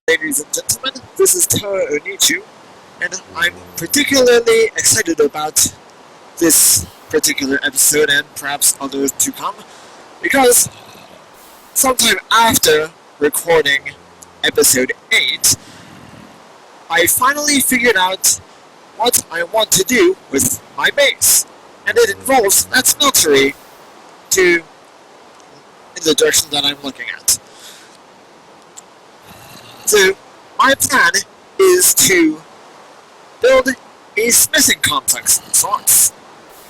Ladies and gentlemen, this is Tara Onichu, and I'm particularly excited about this particular episode and perhaps others to come, because sometime after recording episode 8, I finally figured out what I want to do with my base, and it involves that smeltery in the direction that I'm looking at. So, my plan is to build a smithing complex of sorts.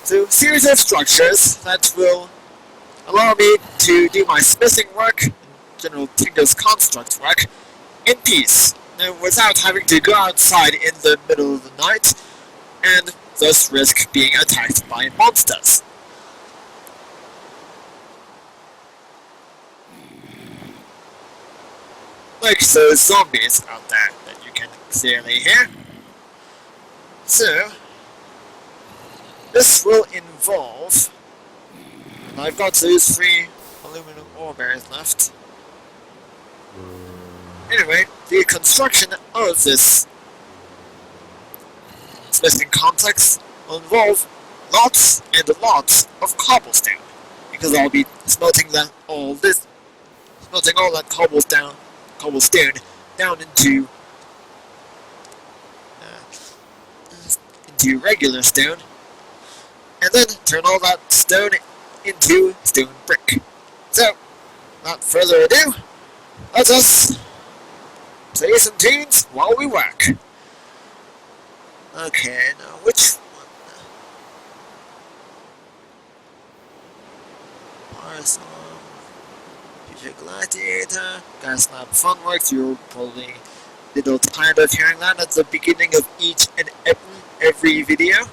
So, a series of structures that will allow me to do my smithing work, general Tinker's construct work, in peace, and without having to go outside in the middle of the night, and thus risk being attacked by monsters. Like those zombies out there that you can clearly hear. So, this will involve, and I've got those 3 aluminum ore barrels left. Anyway, the construction of this smithing complex will involve lots and lots of cobblestone, because I'll be smelting all that cobblestone down into regular stone, and then turn all that stone into stone brick. So, without further ado, let us play some tunes while we work. Okay, now which one? Future Gladiator, Gaslamp Funworks. You're probably a little tired of hearing that at the beginning of each and every video.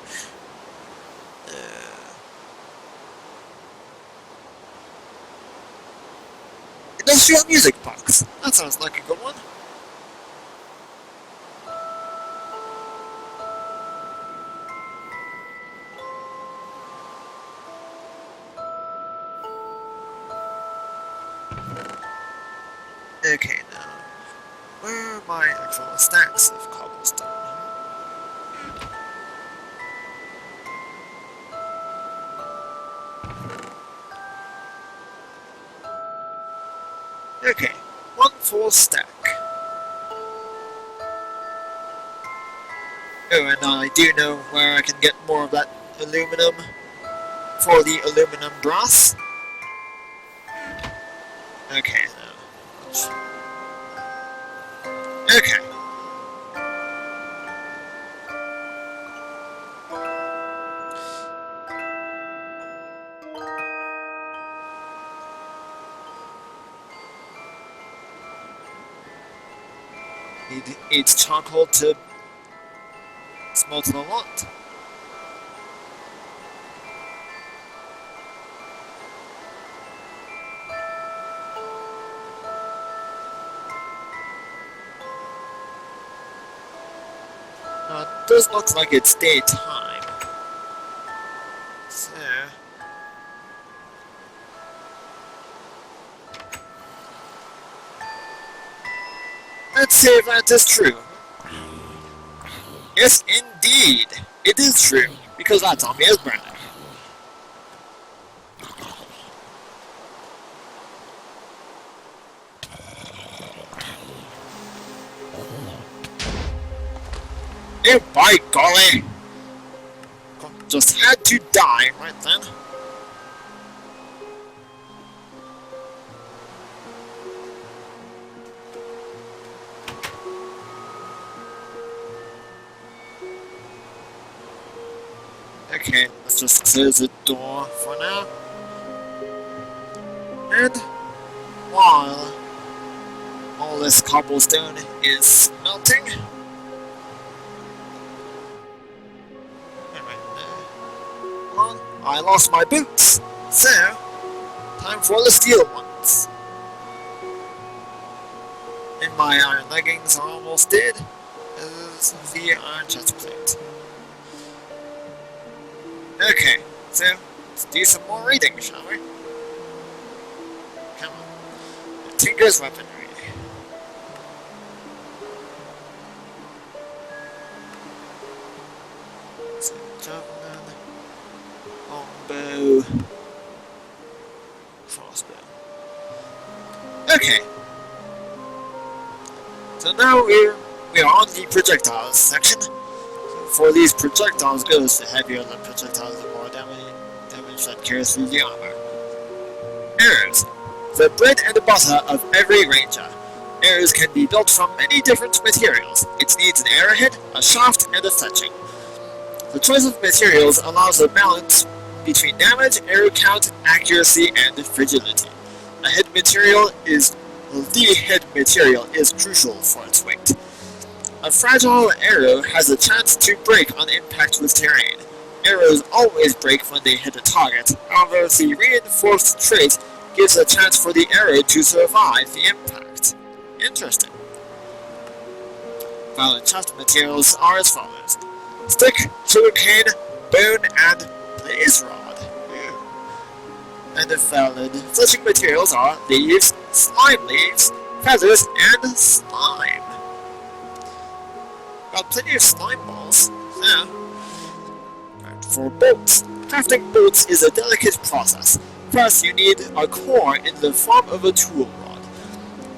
Industrial music box. That sounds like a good one. Okay, now, where are my actual stacks of cobblestone? Okay, 1 full stack. Oh, and I do know where I can get more of that aluminum for the aluminum brass. Okay, now. Okay. Need 8 charcoal to smelt a lot. Now, it does look like it's daytime. So, let's see if that is true. Yes, indeed, it is true, because that zombie is burning. Oh, by golly! Just had to die right then. Okay, let's just close the door for now. And while all this cobblestone is melting, I lost my boots, so time for the steel ones. And my iron leggings are almost dead, as the iron chest plate. Okay, so let's do some more reading, shall we? Come on. Tinker's weaponry. Javelin, longbow, crossbow. Okay. So now we are on the projectiles section. For these projectiles goes, the heavier the projectiles, the more damage that carries through the armor. Arrows. The bread and butter of every ranger. Arrows can be built from many different materials. It needs an arrowhead, a shaft, and a fletching. The choice of materials allows a balance between damage, arrow count, accuracy, and fragility. The head material is crucial for its weight. A fragile arrow has a chance to break on impact with terrain. Arrows always break when they hit a target, however the reinforced trait gives a chance for the arrow to survive the impact. Interesting. Valid shaft materials are as follows: stick, sugarcane, bone, and blaze rod. And the valid fletching materials are leaves, slime leaves, feathers, and slime. Got plenty of slime balls. Yeah. And for bolts. Crafting bolts is a delicate process. First, you need a core in the form of a tool rod.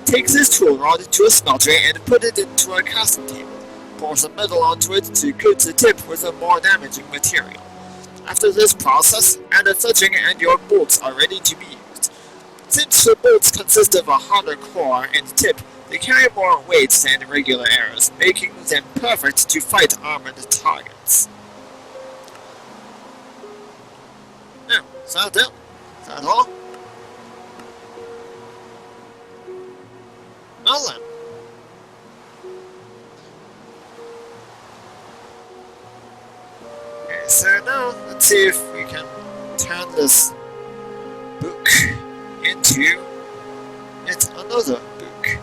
Take this tool rod to a smelter and put it into a casting table. Pour some metal onto it to coat the tip with a more damaging material. After this process, add a fletching and your bolts are ready to be used. Since the bolts consist of a harder core and tip, they carry more weight than regular arrows, making them perfect to fight armored targets. Now, is that it? Is that all? Well then. Okay, so now let's see if we can turn this book into yet another book.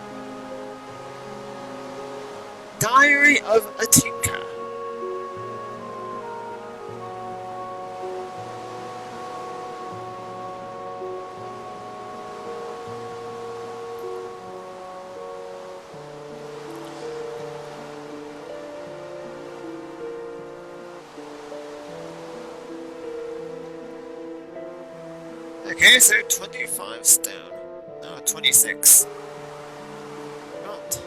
Diary of a Tinker. Okay, so 25 stone. No, 26. Not.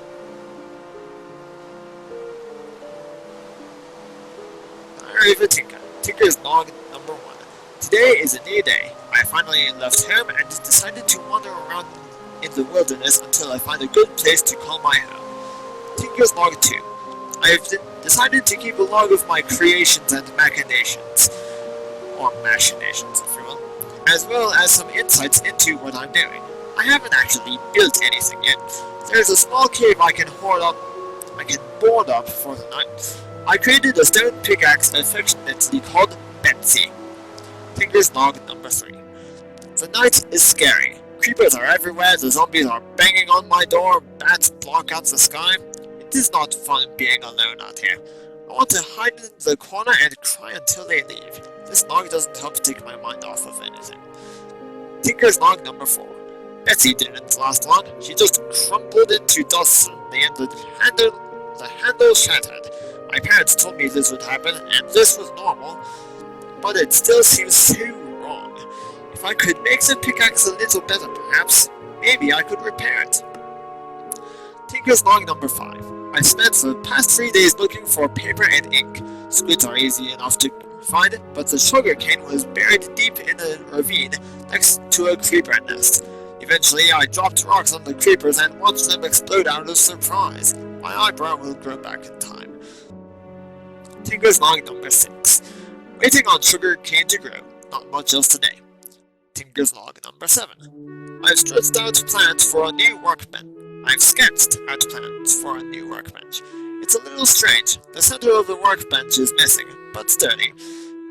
Diary of a Tinker. Tinker's log number 1. Today is a new day. I finally left home and decided to wander around in the wilderness until I find a good place to call my home. Tinker's log 2. I have decided to keep a log of my creations and machinations, or machinations if you will, as well as some insights into what I'm doing. I haven't actually built anything yet. There's a small cave I can board up for the night. I created a stone pickaxe affectionately called Betsy. Tinker's log number 3. The night is scary. Creepers are everywhere, the zombies are banging on my door, bats block out the sky. It is not fun being alone out here. I want to hide in the corner and cry until they leave. This log doesn't help take my mind off of anything. Tinker's log number 4. Betsy didn't last long. She just crumpled into dust suddenly and the handle shattered. My parents told me this would happen and this was normal, but it still seems so wrong. If I could make the pickaxe a little better perhaps, maybe I could repair it. Tinker's log number 5. I spent the past 3 days looking for paper and ink. Squids are easy enough to find, but the sugar cane was buried deep in a ravine next to a creeper nest. Eventually, I dropped rocks on the creepers and watched them explode out of surprise. My eyebrow will grow back in time. Tinker's log number 6. Waiting on sugar cane to grow. Not much else today. Tinker's log number 7. I've stretched out plans for a new workbench. I've sketched out plans for a new workbench. It's a little strange. The center of the workbench is missing, but sturdy,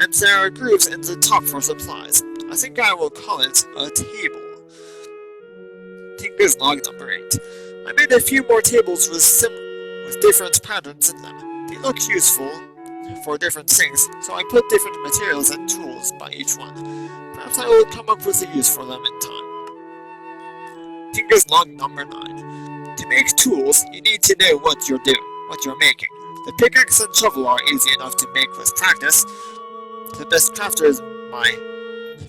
and there are grooves in the top for supplies. I think I will call it a table. Tinker's log number 8. I made a few more tables with different patterns in them. They look useful for different things, so I put different materials and tools by each one. Perhaps I will come up with a use for them in time. Tinker's log number 9. To make tools, you need to know what you're doing, what you're making. The pickaxe and shovel are easy enough to make with practice. The best crafters my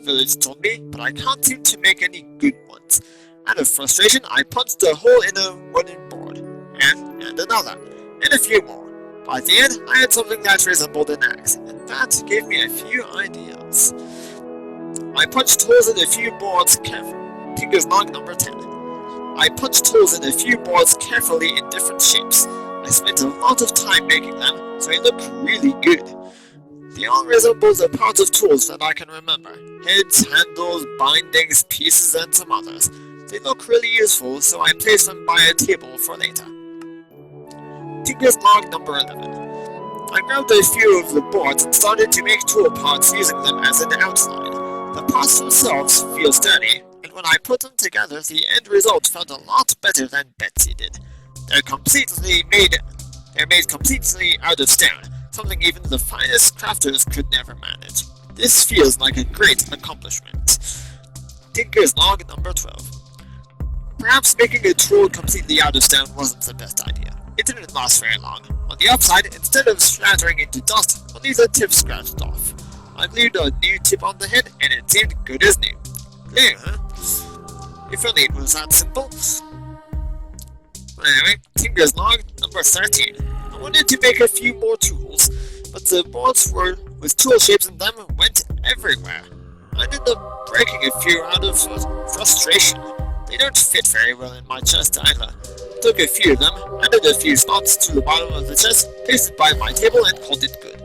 village told me, but I can't seem to make any good ones. Out of frustration, I punched a hole in a wooden board, and another, and a few more. By the end, I had something that resembled an axe, and that gave me a few ideas. I punched holes in a few boards carefully. Tinker's log number 10. I punched holes in a few boards carefully in different shapes. I spent a lot of time making them, so they look really good. They all resemble the parts of tools that I can remember. Heads, handles, bindings, pieces, and some others. They look really useful, so I placed them by a table for later. Tinker's log number 11. I grabbed a few of the boards and started to make tool parts using them as an outline. The parts themselves feel sturdy, and when I put them together, the end result felt a lot better than Betsy did. They're made completely out of stone, something even the finest crafters could never manage. This feels like a great accomplishment. Tinker's log number 12. Perhaps making a tool completely out of stone wasn't the best idea. It didn't last very long. On the upside, instead of shattering into dust, only the tip scratched off. I glued a new tip on the head, and it seemed good as new. Glue, huh? If only it was that simple. Anyway, Tinker's log number 13. I wanted to make a few more tools, but the boards with tool shapes in them went everywhere. I ended up breaking a few out of frustration. They don't fit very well in my chest either. Took a few of them, added a few slots to the bottom of the chest, placed it by my table, and called it good.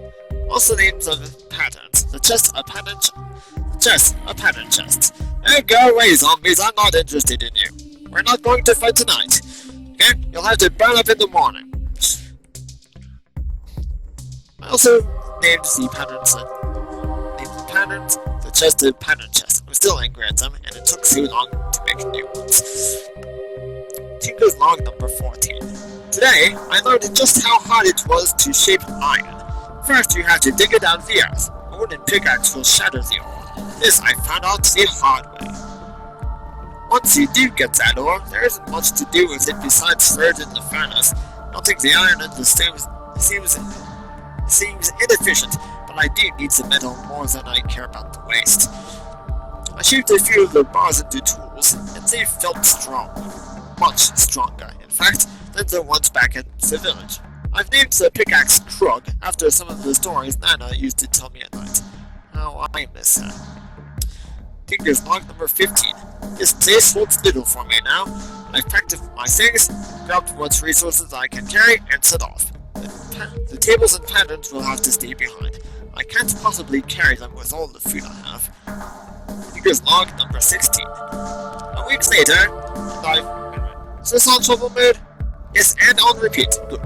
Also names of patterns. The chest a pattern chest. Hey, go away, zombies, I'm not interested in you. We're not going to fight tonight. Okay? You'll have to burn up in the morning. I also named the chest a pattern chest. I'm still angry at them, and it took so long to make new ones. Tinker's log number 14. Today, I learned just how hard it was to shape iron. First, you have to dig it out of the earth. A wooden pickaxe will shatter the ore. This I found out the hard way. Once you do get that ore, there isn't much to do with it besides throw it in the furnace. Melting the iron into the stone seems inefficient, but I do need the metal more than I care about the waste. I shaped a few of the bars into tools, and they felt strong. Much stronger, in fact, than the ones back at the village. I've named the pickaxe Krug after some of the stories Nana used to tell me at night. How I miss her. Tinker's log number 15. This place holds little for me now. I've packed up my things, grabbed what resources I can carry, and set off. The tables and patterns will have to stay behind. I can't possibly carry them with all the food I have. Tinker's log number 16. A week later, is this on shovel mode? Yes, and on repeat. Good.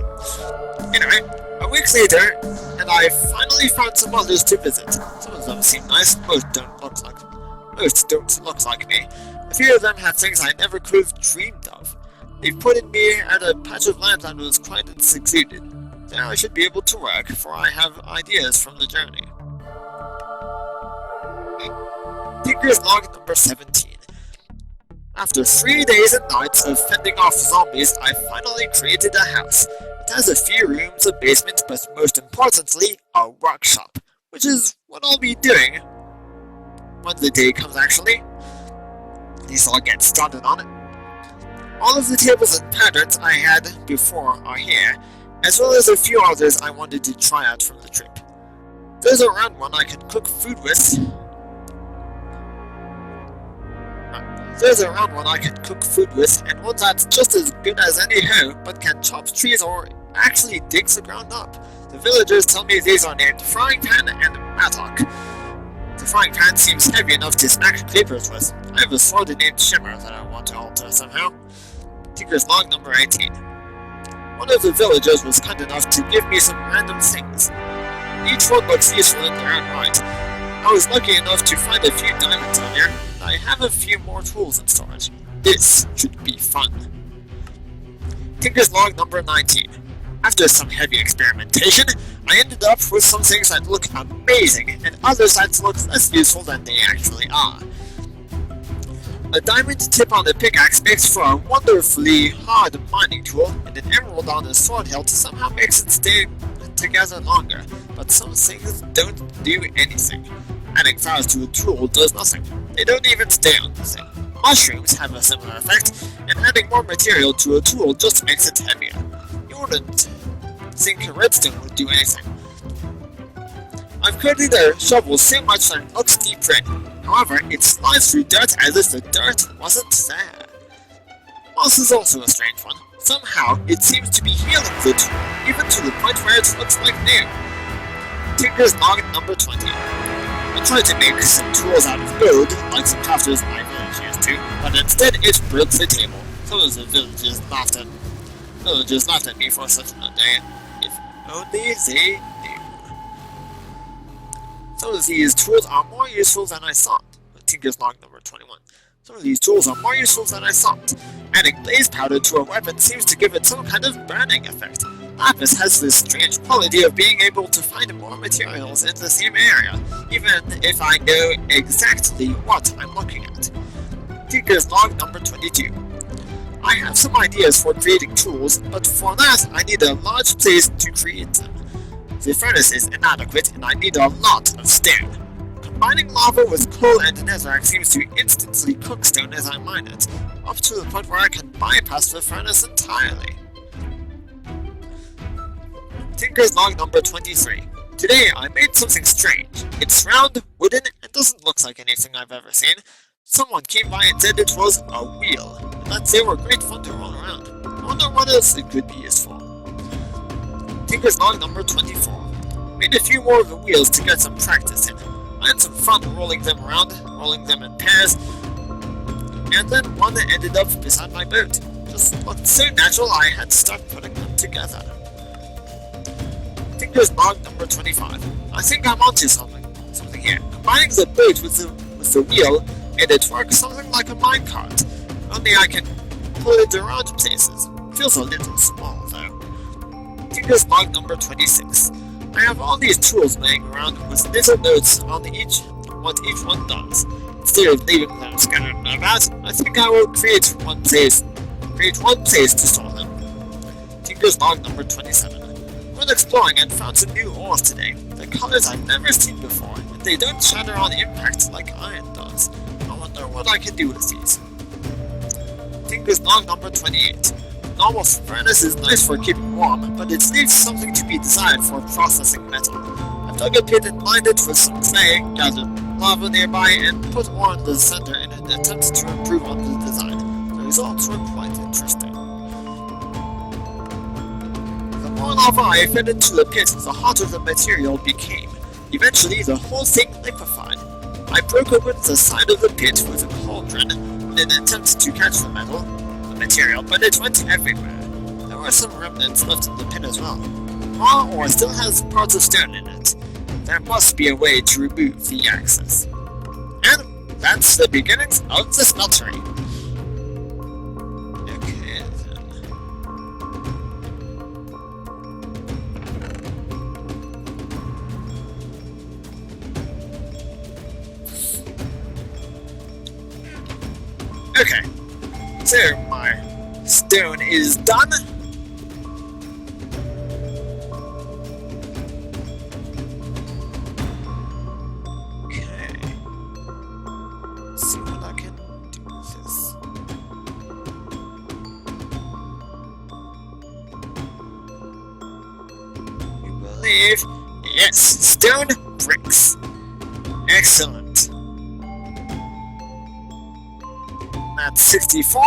Anyway, a week later, and I finally found some others to visit. Some of them seem nice, most don't look like me. A few of them have things I never could have dreamed of. They've put me at a patch of land that was quiet and secluded. Now I should be able to work, for I have ideas from the journey. Tinker's log number 17. After 3 days and nights of fending off zombies, I finally created a house. It has a few rooms, a basement, but most importantly, a workshop, which is what I'll be doing when the day comes actually. At least I'll get started on it. All of the tables and patterns I had before are here, as well as a few others I wanted to try out from the trip. There's a round one I can cook food with. And one that's just as good as any hoe, but can chop trees or actually dig the ground up. The villagers tell me these are named Frying Pan and Mattock. The frying pan seems heavy enough to smack creepers with. I have a sword named Shimmer that I want to alter somehow. Tinker's log number 18. One of the villagers was kind enough to give me some random things. Each one looks useful in their own right. I was lucky enough to find a few diamonds out here. I have a few more tools in storage. This should be fun. Tinker's log number 19. After some heavy experimentation, I ended up with some things that look amazing and others that look less useful than they actually are. A diamond tip on a pickaxe makes for a wonderfully hard mining tool, and an emerald on a sword hilt somehow makes it stay together longer, but some things don't do anything. Adding flowers to a tool does nothing. They don't even stay on the thing. Mushrooms have a similar effect, and adding more material to a tool just makes it heavier. You wouldn't think redstone would do anything. I've coated the shovel so much that it looks deep red. However, it slides through dirt as if the dirt wasn't there. Moss is also a strange one. Somehow, it seems to be healing the tool, even to the point where it looks like new. Tinker's Log number 20. I tried to make some tools out of gold, like some crafters in my village used to, but instead it broke the table. Some of the villagers laughed at me for such a day. If only they knew. Some of these tools are more useful than I thought. Tinker's Log number 21. Some of these tools are more useful than I thought. Adding blaze powder to a weapon seems to give it some kind of burning effect. Lapis has this strange quality of being able to find more materials in the same area, even if I know exactly what I'm looking at. Tinker's Log number 22. I have some ideas for creating tools, but for that I need a large place to create them. The furnace is inadequate and I need a lot of stone. Combining lava with coal and netherrack seems to instantly cook stone as I mine it, up to the point where I can bypass the furnace entirely. Tinker's Log number 23. Today I made something strange. It's round, wooden, and doesn't look like anything I've ever seen. Someone came by and said it was a wheel, and that they were great fun to roll around. I wonder what else it could be used for. Tinker's Log number 24. Made a few more of the wheels to get some practice in. I had some fun rolling them around, rolling them in pairs, and then one ended up beside my boat. Just looked so natural I had to start putting them together. Tinker's Log number 25. I think I'm onto something here. Combining the boat with the wheel made it work something like a minecart. Only I can pull it around places. Feels a little small though. Tinker's Log number 26. I have all these tools laying around with little notes on what each one does. Instead of leaving them scattered about, I think I will create one place to store them. Tinker's Log number 27. Went exploring and found some new ores today. They're colors I've never seen before, and they don't shatter on impact like iron does. I wonder what I can do with these. Tinker's Log number 28. Normal furnace is nice for keeping warm, but it leaves something to be desired for processing metal. I've dug a pit and lined it with some clay, gathered lava nearby, and put ore in the center in an attempt to improve on the design. The results were quite interesting. The more lava I fed into the pit, the hotter the material became. Eventually, the whole thing liquefied. I broke open the side of the pit with a cauldron in an attempt to catch the material, but it went everywhere. There were some remnants left in the pit as well. Raw ore still has parts of stone in it. There must be a way to remove the access. And that's the beginnings of the smeltery. Okay then. Okay. So, my stone is done. Okay. Let's see what I can do with this. You believe? Yes, stone bricks. Excellent. That's 64.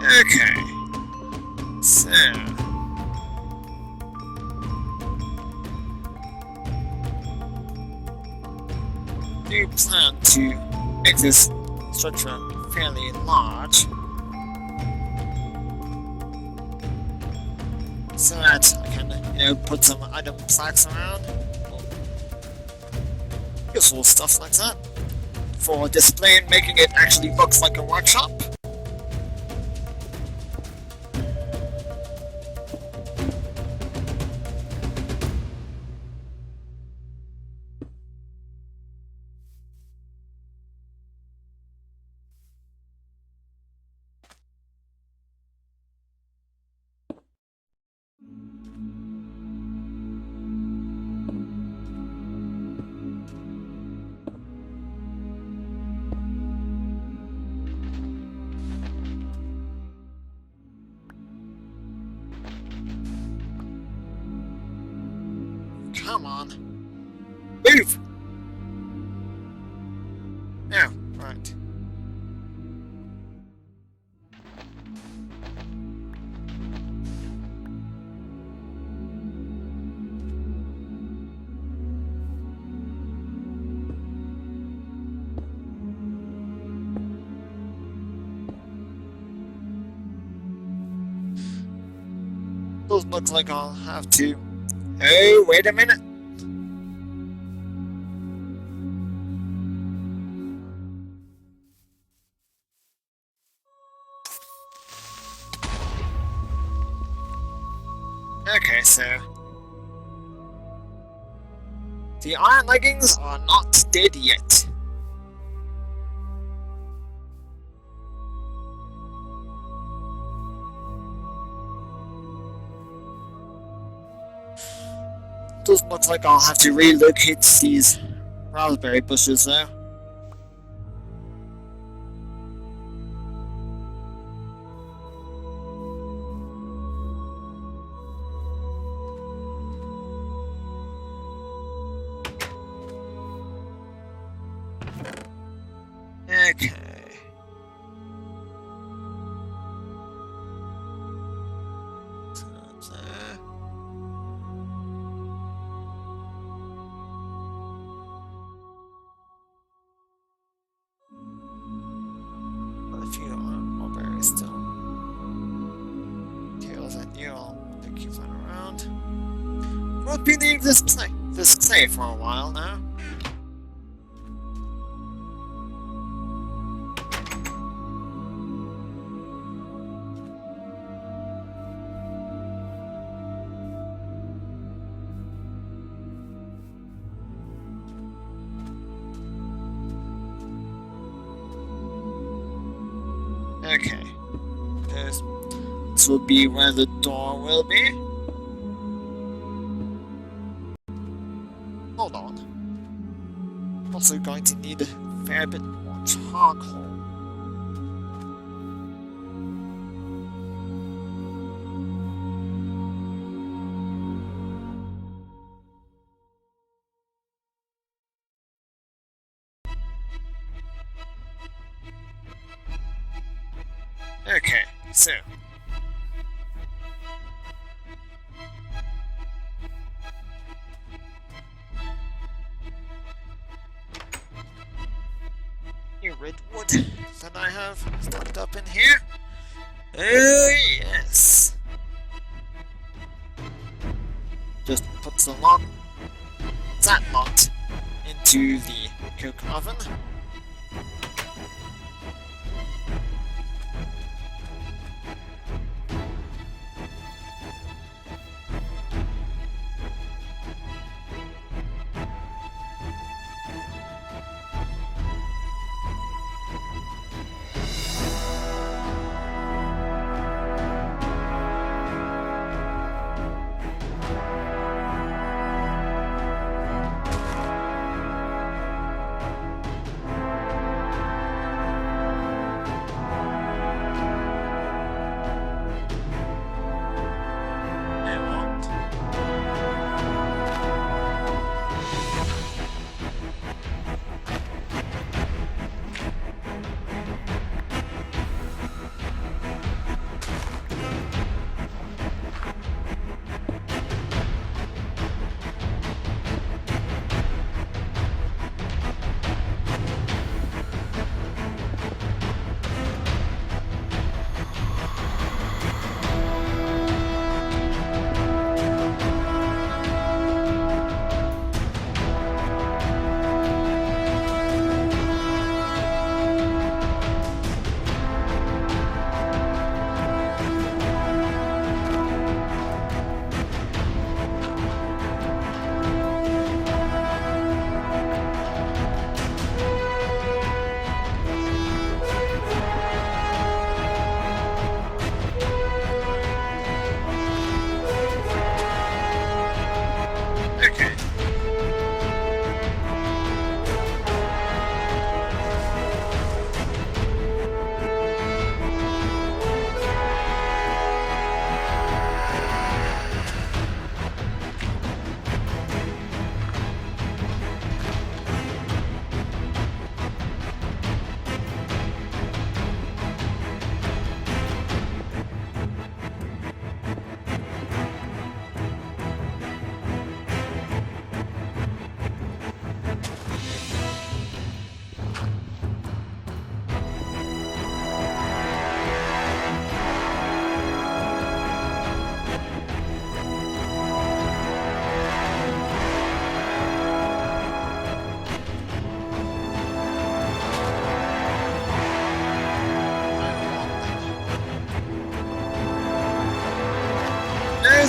Okay. So do plan to make this structure fairly large. so that I can, put some item plaques around. Useful stuff like that. For display and making it actually look like a workshop. Come on. Move! Yeah, right. Those look like I'll have to... Oh, wait a minute. Okay, so... The iron leggings are not dead yet. Doesn't look like I'll have to relocate these raspberry bushes though. Okay. A few mulberries still. Tails and you all want to keep that around. Won't be needing this clay for a while now. Okay. This will be where the door will be. Hold on. Also going to need a fair bit more charcoal. Okay, so new redwood that I have stocked up in here. Oh yes. Just put that lot into the coke oven.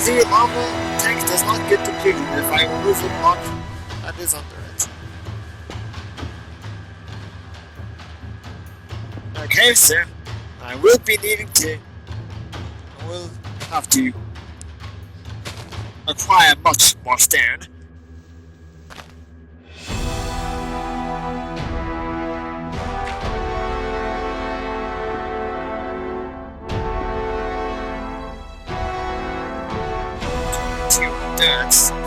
the lava tank does not get depleted if I remove a block that is under it. Okay, so I will be needing to. I will have to acquire much more stone. Two dirts.